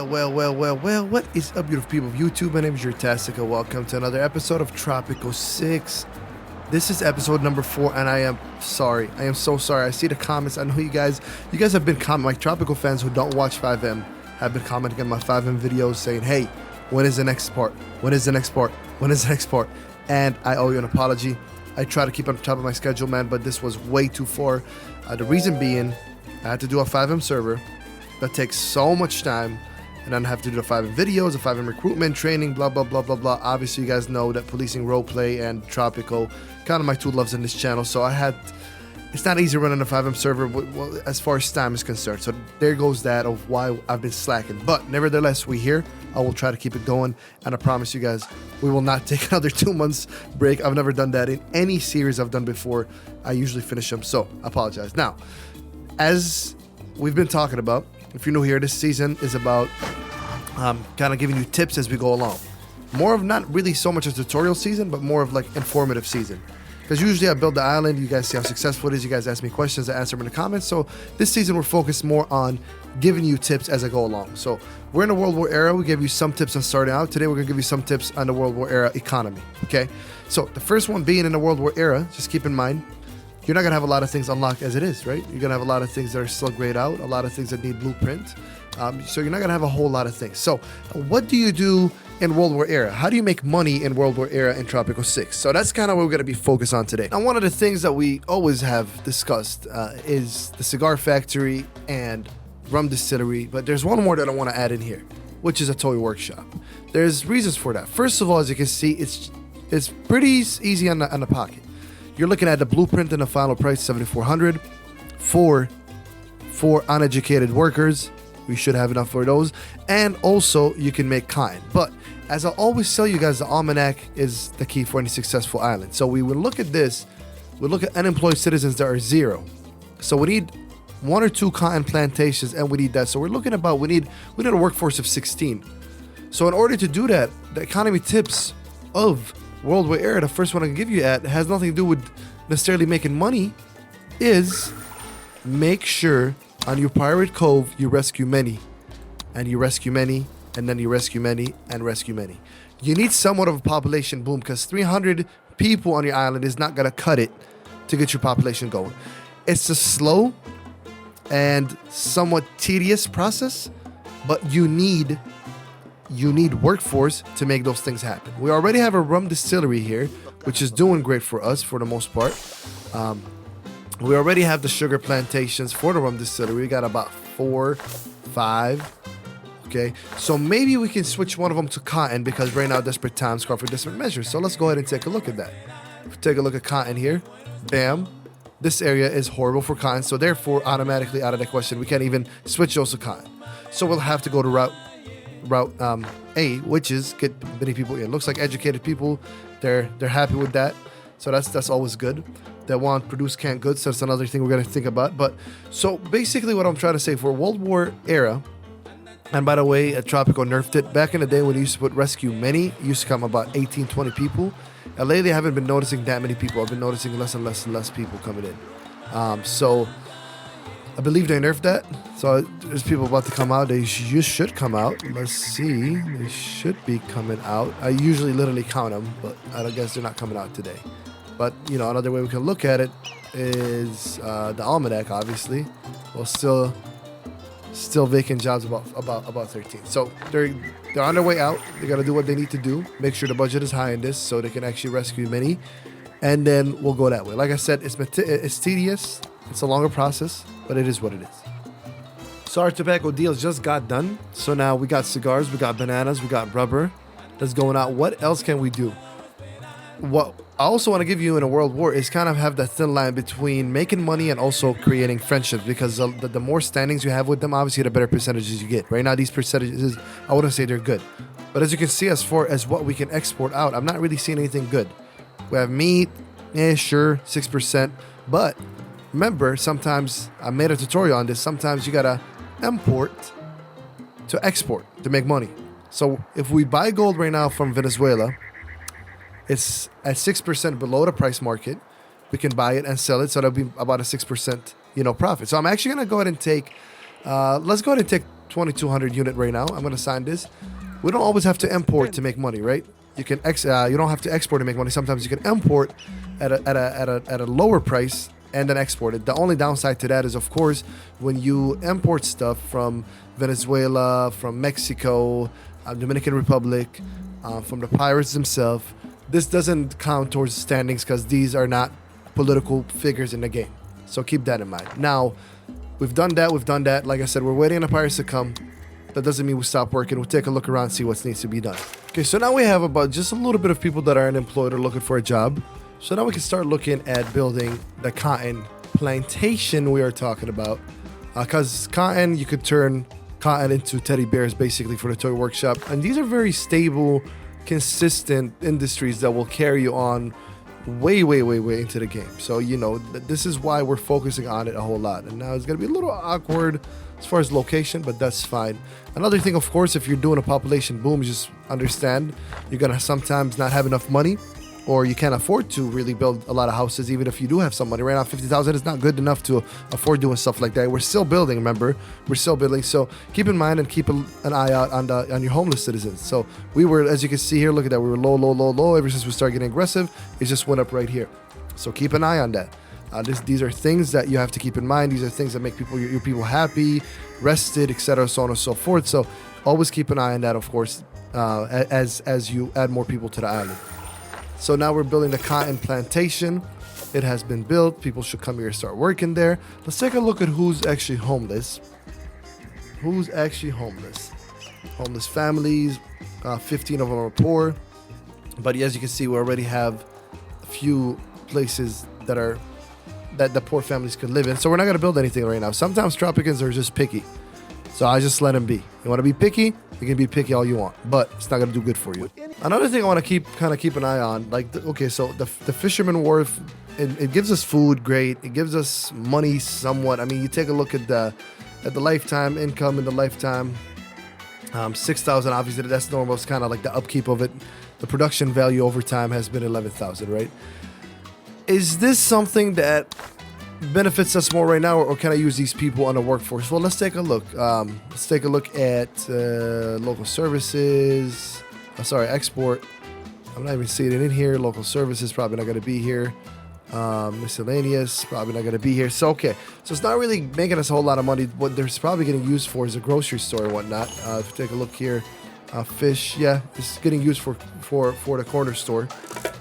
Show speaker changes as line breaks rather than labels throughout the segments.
Well, what is up, beautiful people of YouTube? My name is Jerutastic, and welcome to another episode of Tropico 6. This is episode number 4, and I am sorry. I am so sorry. I see the comments. I know you guys have been commenting, like Tropico fans who don't watch 5M have been commenting on my 5M videos saying, hey, when is the next part? When is the next part? When is the next part? And I owe you an apology. I try to keep on top of my schedule, man, but this was way too far. The reason being, I had to do a 5M server that takes so much time, and then I have to do the 5M videos, the 5M recruitment, training, blah, blah, blah, blah, blah. Obviously, you guys know that policing, roleplay, and Tropico, kind of my two loves in this channel, so it's not easy running a 5M server as far as time is concerned. So there goes that of why I've been slacking. But nevertheless, we're here. I will try to keep it going, and I promise you guys, we will not take another 2 months break. I've never done that in any series I've done before. I usually finish them, so I apologize. Now, as we've been talking about, if you're new here, this season is about kind of giving you tips as we go along. More of not really so much a tutorial season, but more of like informative season. Because usually I build the island, you guys see how successful it is, you guys ask me questions, I answer them in the comments. So this season we're focused more on giving you tips as I go along. So we're in the World War era, we gave you some tips on starting out. Today we're going to give you some tips on the World War era economy, okay? So the first one being in the World War era, just keep in mind, you're not going to have a lot of things unlocked as it is, right? You're going to have a lot of things that are still grayed out, a lot of things that need blueprint. So you're not going to have a whole lot of things. So what do you do in World War era? How do you make money in World War era in Tropico 6? So that's kind of what we're going to be focused on today. Now, one of the things that we always have discussed is the cigar factory and rum distillery. But there's one more that I want to add in here, which is a toy workshop. There's reasons for that. First of all, as you can see, it's pretty easy on the pocket. You're looking at the blueprint and the final price, $7,400 for uneducated workers. We should have enough for those. And also, you can make kind. But as I always tell you guys, the almanac is the key for any successful island. So we will look at this. We'll look at unemployed citizens that are 0. So we need 1 or 2 cotton plantations, and we need that. So we're looking about, we need a workforce of 16. So in order to do that, the economy tips of World War era, the first one I can give you has nothing to do with necessarily making money, is make sure on your pirate cove you rescue many, and you rescue many, and then you rescue many, and rescue many. You need somewhat of a population boom, because 300 people on your island is not going to cut it to get your population going. It's a slow and somewhat tedious process, but you need workforce to make those things happen. We already have a rum distillery here, which is doing great for us for the most part. We already have the sugar plantations for the rum distillery. We got about 4, 5. Okay, so maybe we can switch one of them to cotton, because right now desperate times call for desperate measures. So let's go ahead and take a look at that. Take a look at cotton here. Bam. This area is horrible for cotton, so therefore automatically out of the question, we can't even switch those to cotton. So we'll have to go to route A, which is get many people in. Looks like educated people, they're happy with that, so that's always good. They want produce canned goods, so that's another thing we're going to think about. But so basically what I'm trying to say, for World War era, and by the way, Tropico nerfed it. Back in the day when they used to put rescue many, it used to come about 18, 20 people, and lately I haven't been noticing that many people. I've been noticing less and less and less people coming in. So I believe they nerfed that. So there's people about to come out. They should come out. Let's see. They should be coming out. I usually literally count them, but I guess they're not coming out today. But, you know, another way we can look at it is the almanac, obviously. Well, still vacant jobs about 13. So they're on their way out. They got to do what they need to do. Make sure the budget is high in this so they can actually rescue many. And then we'll go that way. Like I said, it's tedious. It's a longer process, but it is what it is. So our tobacco deals just got done. So now we got cigars, we got bananas, we got rubber that's going out. What else can we do? What I also want to give you in a world war is kind of have that thin line between making money and also creating friendships, because the more standings you have with them, obviously the better percentages you get. Right now, these percentages, I wouldn't say they're good. But as you can see, as far as what we can export out, I'm not really seeing anything good. We have meat, sure, 6%. But remember, sometimes I made a tutorial on this. Sometimes you gotta import to export to make money. So if we buy gold right now from Venezuela, it's at 6% below the price market. We can buy it and sell it, so that'll be about a 6%, profit. So I'm actually gonna go ahead and take, let's go ahead and take 2200 unit right now. I'm going to sign this. We don't always have to import to make money, right? You can you don't have to export to make money. Sometimes you can import at a lower price and then export it. The only downside to that is, of course, when you import stuff from Venezuela, from Mexico, Dominican Republic, from the pirates themselves, this doesn't count towards standings because these are not political figures in the game. So keep that in mind. Now, we've done that. Like I said, we're waiting on the pirates to come. That doesn't mean we stop working. We'll take a look around and see what needs to be done. Okay, so now we have about just a little bit of people that are unemployed or looking for a job. So now we can start looking at building the cotton plantation we are talking about. Because cotton, you could turn cotton into teddy bears basically for the toy workshop. And these are very stable, consistent industries that will carry you on way into the game. So, you know, this is why we're focusing on it a whole lot. And now it's going to be a little awkward as far as location, but that's fine. Another thing, of course, if you're doing a population boom, just understand you're going to sometimes not have enough money, or you can't afford to really build a lot of houses, even if you do have some money. Right now, 50,000 is not good enough to afford doing stuff like that. We're still building, remember? We're still building. So keep in mind and keep an eye out on your homeless citizens. So we were, as you can see here, look at that. We were low. Ever since we started getting aggressive, it just went up right here. So keep an eye on that. These are things that you have to keep in mind. These are things that make your people happy, rested, etc., so on and so forth. So always keep an eye on that, of course, as you add more people to the island. So now we're building the cotton plantation. It has been built. People should come here and start working there. Let's take a look at who's actually homeless. Who's actually homeless? Homeless families. 15 of them are poor. But as you can see, we already have a few places that the poor families could live in. So we're not going to build anything right now. Sometimes Tropicans are just picky. So I just let them be. You want to be picky? You can be picky all you want, but it's not going to do good for you. Another thing I want to keep an eye on, okay, so the Fisherman Wharf, it gives us food, great. It gives us money somewhat. I mean, you take a look at the lifetime income in the lifetime. 6,000, obviously, that's normal. It's kind of like the upkeep of it. The production value over time has been 11,000, right? Is this something that benefits us more right now, or can I use these people on the workforce? Well, let's take a look. Let's take a look at local services. Export. I'm not even seeing it in here. Local services probably not going to be here. Miscellaneous probably not going to be here. So okay, so it's not really making us a whole lot of money. What there's probably getting used for is a grocery store and whatnot. If you take a look here, fish, yeah, it's getting used for the corner store.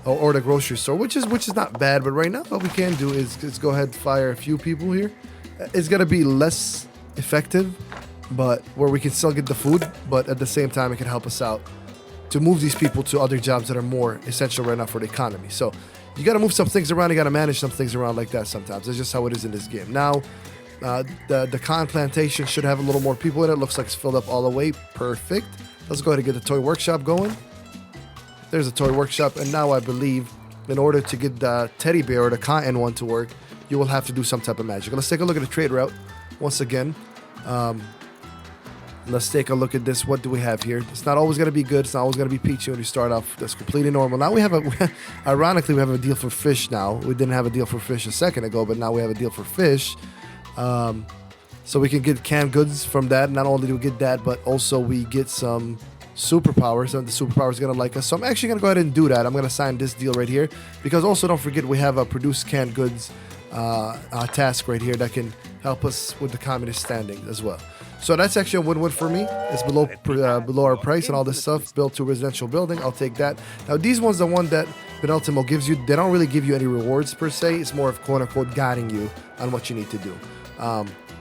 Or the grocery store, which is not bad. But right now, what we can do is go ahead and fire a few people here. It's gonna be less effective, but where we can still get the food, but at the same time, it can help us out to move these people to other jobs that are more essential right now for the economy. So you gotta move some things around. You gotta manage some things around like that sometimes. That's just how it is in this game. Now, the cotton plantation should have a little more people in it. Looks like it's filled up all the way. Perfect. Let's go ahead and get the toy workshop going. There's a toy workshop, and now I believe in order to get the teddy bear or the cotton one to work, you will have to do some type of magic. Let's take a look at the trade route once again. Let's take a look at this. What do we have here? It's not always going to be good. It's not always going to be peachy when you start off. That's completely normal. Now we have ironically, we have a deal for fish now. We didn't have a deal for fish a second ago, but now we have a deal for fish. So we can get canned goods from that. Not only do we get that, but also we get some superpowers, and the superpower is going to like us. So I'm actually going to go ahead and do that. I'm going to sign this deal right here, because also don't forget we have a produce canned goods task right here that can help us with the communist standing as well. So that's actually a win-win for me. It's below our price and all this stuff. Built to residential building, I'll take that. Now these ones, the one that Penultimo gives you, they don't really give you any rewards per se. It's more of quote-unquote guiding you on what you need to do.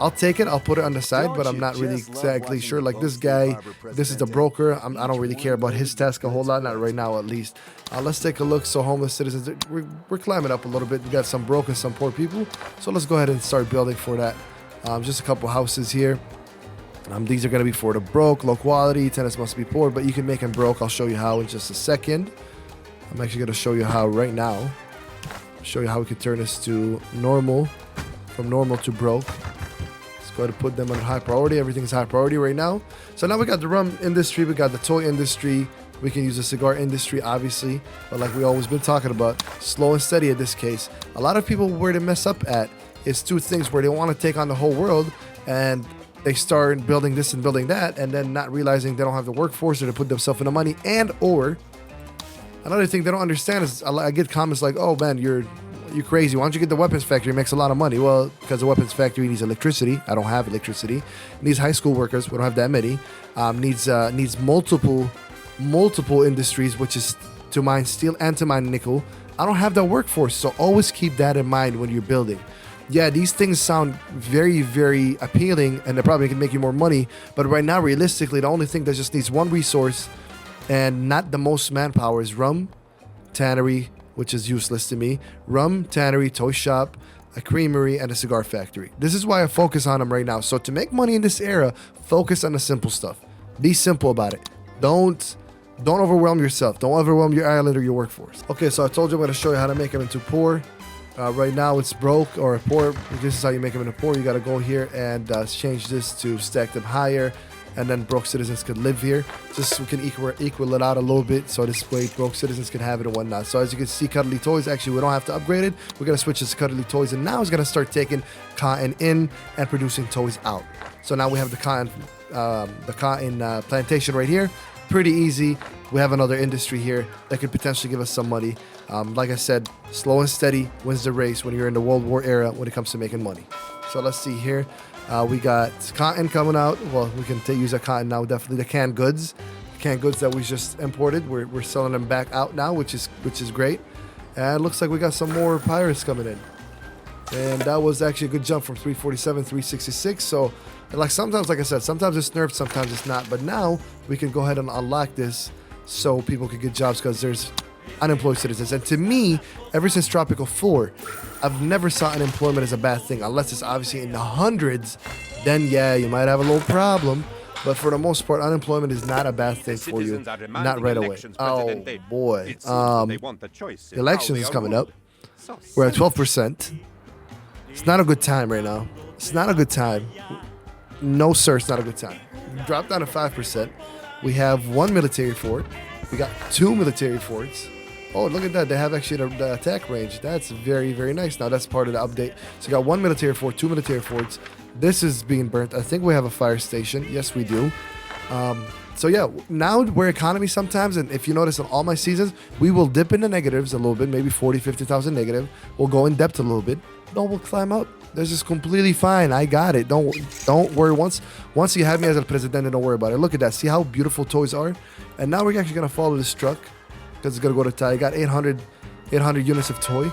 I'll take it. I'll put it on the side, but I'm not really exactly sure. Like this guy, this is the broker. I don't really care about his task a whole lot, not right now at least. Let's take a look. So homeless citizens, we're climbing up a little bit. We got some broken, some poor people. So let's go ahead and start building for that. Just a couple houses here. These are going to be for the broke, low quality. Tenants must be poor, but you can make them broke. I'll show you how in just a second. I'm actually going to show you how right now. Show you how we can turn this to normal, from normal to broke. Go ahead and put them on high priority. Everything's high priority right now. So now we got the rum industry, we got the toy industry, we can use the cigar industry, obviously, but like we always been talking about, slow and steady in this case. A lot of people where they mess up at is two things: where they want to take on the whole world, and they start building this and building that, and then not realizing they don't have the workforce or to put themselves in the money. And or another thing they don't understand is I get comments like, "Oh man, you're crazy. Why don't you get the weapons factory? It makes a lot of money." Well, because the weapons factory needs electricity. I don't have electricity. It needs high school workers. We don't have that many. Needs multiple industries, which is to mine steel and to mine nickel. I don't have that workforce, so always keep that in mind when you're building. Yeah, these things sound very, very appealing, and they probably can make you more money. But right now, realistically, the only thing that just needs one resource and not the most manpower is rum, tannery, which is useless to me. Rum, tannery, toy shop, a creamery, and a cigar factory. This is why I focus on them right now. So to make money in this era, focus on the simple stuff. Be simple about it. Don't overwhelm yourself. Don't overwhelm your island or your workforce. Okay, so I told you I'm going to show you how to make them into poor. Right now it's broke or poor. This is how you make them into poor. You got to go here and change this to stack them higher, and then broke citizens could live here. Just so we can equal it out a little bit, so this way broke citizens can have it and whatnot. So as you can see, Cuddly Toys, actually we don't have to upgrade it. We're going to switch this to Cuddly Toys, and now it's going to start taking cotton in and producing toys out. So now we have the cotton plantation right here. Pretty easy. We have another industry here that could potentially give us some money. Like I said, slow and steady wins the race when you're in the World War era when it comes to making money. So let's see here. We got cotton coming out. Well, we can use that cotton now. Definitely the canned goods. The canned goods that we just imported. We're selling them back out now, which is great. And it looks like we got some more pirates coming in. And that was actually a good jump from 347, 366. So, like sometimes, like I said, sometimes it's nerfed, sometimes it's not. But now we can go ahead and unlock this so people can get jobs because there's unemployed citizens. And to me, ever since Tropico 4, I've never saw unemployment as a bad thing. Unless it's obviously in the hundreds, then yeah, you might have a little problem. But for the most part, unemployment is not a bad thing for you. Not right away. Oh boy. Elections is coming up. We're at 12%. It's not a good time right now. It's not a good time. No, sir, it's not a good time. Drop down to 5%. We have one military fort. We got two military forts. Oh, look at that. They have actually the attack range. That's very, very nice. Now, that's part of the update. So we got one military fort, two military forts. This is being burnt. I think we have a fire station. Yes, we do. So, yeah, now we're economy sometimes. And if you notice in all my seasons, we will dip in the negatives a little bit, maybe 40, 50,000 negative. We'll go in depth a little bit. No, we'll climb up. This is completely fine. I got it. Don't worry. Once you have me as a president, don't worry about it. Look at that. See how beautiful toys are? And now we're actually going to follow this truck because it's going to go to tie. I got 800 units of toy.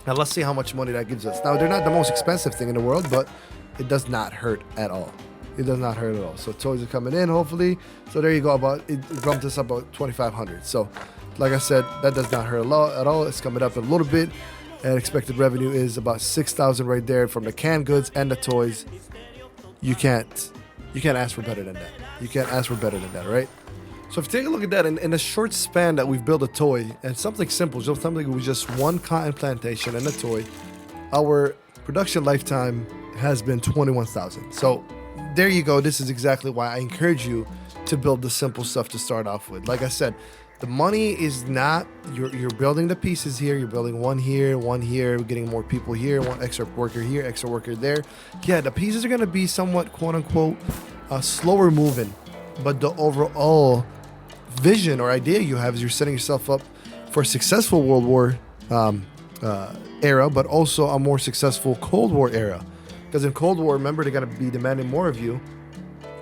Now let's see how much money that gives us. Now they're not the most expensive thing in the world, but it does not hurt at all. It does not hurt at all. So toys are coming in, hopefully. So there you go. It bumped us up about 2,500. So like I said, that does not hurt a lot at all. It's coming up a little bit. And expected revenue is about 6,000 right there from the canned goods and the toys. You can't ask for better than that. You can't ask for better than that, right? So if you take a look at that, in a short span that we've built a toy and something simple, just something with just one cotton plantation and a toy, our production lifetime has been 21,000. So there you go. This is exactly why I encourage you to build the simple stuff to start off with. Like I said, the money is not, you're building the pieces here. You're building one here, we're getting more people here, one extra worker here, extra worker there. Yeah, the pieces are going to be somewhat, quote unquote, slower moving. But the overall vision or idea you have is you're setting yourself up for a successful World War era, but also a more successful Cold War era. Because in Cold War, remember, they're going to be demanding more of you.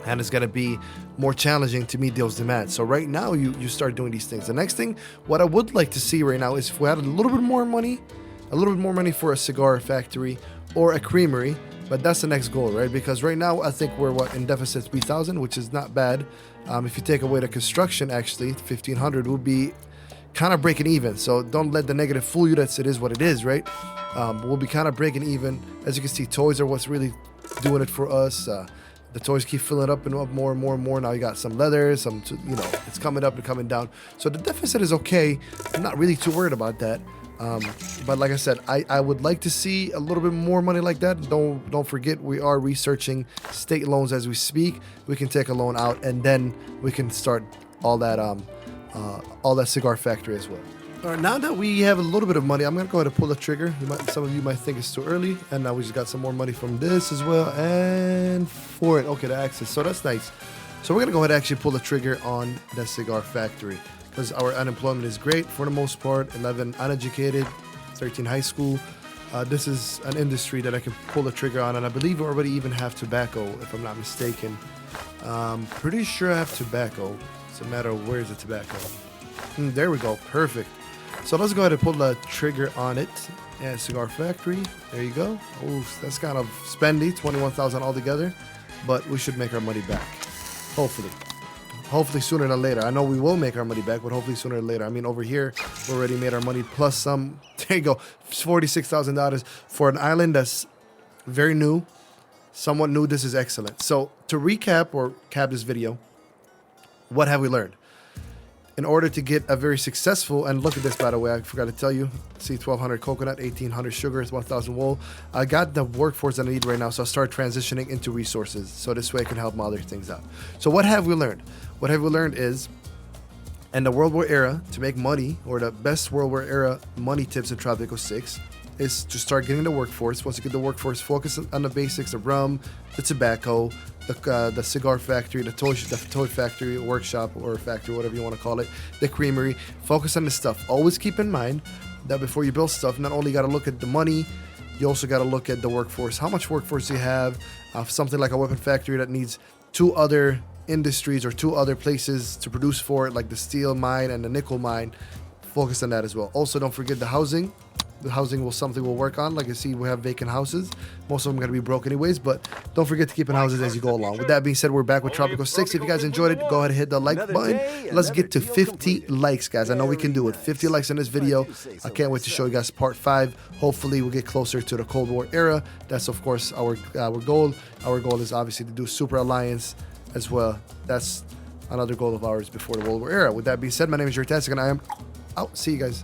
And it's going to be more challenging to meet those demands. So right now, you start doing these things. The next thing, what I would like to see right now is if we had a little bit more money for a cigar factory or a creamery. But that's the next goal, right? Because right now, I think we're in deficit 3,000, which is not bad. If you take away the construction, actually, 1,500 would be kind of breaking even. So don't let the negative fool you. It is what it is, right? We'll be kind of breaking even. As you can see, toys are what's really doing it for us. The toys keep filling up and up more and more and more. Now you got some leather, it's coming up and coming down. So the deficit is okay. I'm not really too worried about that. But like I said, I would like to see a little bit more money like that. Don't forget, we are researching state loans as we speak. We can take a loan out and then we can start all that cigar factory as well. All right, now that we have a little bit of money, I'm gonna go ahead and pull the trigger. Some of you might think it's too early, and now we just got some more money from this as well, and for it, okay, the access. So that's nice. So we're gonna go ahead and actually pull the trigger on the cigar factory because our unemployment is great for the most part. 11 uneducated, 13 high school. This is an industry that I can pull the trigger on, and I believe we already even have tobacco, if I'm not mistaken. Pretty sure I have tobacco. It's a matter of where's the tobacco. There we go, perfect. So let's go ahead and pull the trigger on it. And cigar factory, there you go. Oh, that's kind of spendy, 21,000 altogether, but we should make our money back. Hopefully sooner than later. I know we will make our money back, but hopefully sooner than later. I mean, over here, we already made our money plus some. There you go, $46,000 for an island that's very new, somewhat new. This is excellent. So to recap or cap this video, what have we learned? In order to get a very successful, and look at this, by the way, I forgot to tell you, see, 1,200 coconut, 1,800 sugar, 1,000 wool. I got the workforce that I need right now, so I'll start transitioning into resources, so this way I can help my other things out. So what have we learned? What have we learned is, in the World War era, to make money, or the best World War era money tips in Tropico 6, is to start getting the workforce. Once you get the workforce, focus on the basics, the rum, the tobacco, the cigar factory, the toy factory, workshop, or factory, whatever you want to call it, the creamery. Focus on the stuff. Always keep in mind that before you build stuff, not only got to look at the money, you also got to look at the workforce. How much workforce do you have? Something like a weapon factory that needs 2 other industries or 2 other places to produce for it, like the steel mine and the nickel mine. Focus on that as well. Also, don't forget the housing. The housing will something we'll work on. Like you see, we have vacant houses. Most of them are going to be broke anyways, but don't forget to keep in houses as you go along. With that being said, we're back with Tropico 6. If you guys enjoyed it, go ahead and hit the like button. Let's get to 50 likes, guys. I know we can do it. 50 likes in this video. I can't wait to show you guys part 5. Hopefully, we'll get closer to the Cold War era. That's, of course, our goal. Our goal is obviously to do Super Alliance as well. That's another goal of ours before the World War era. With that being said, my name is Jerutastic, and I am out. See you guys.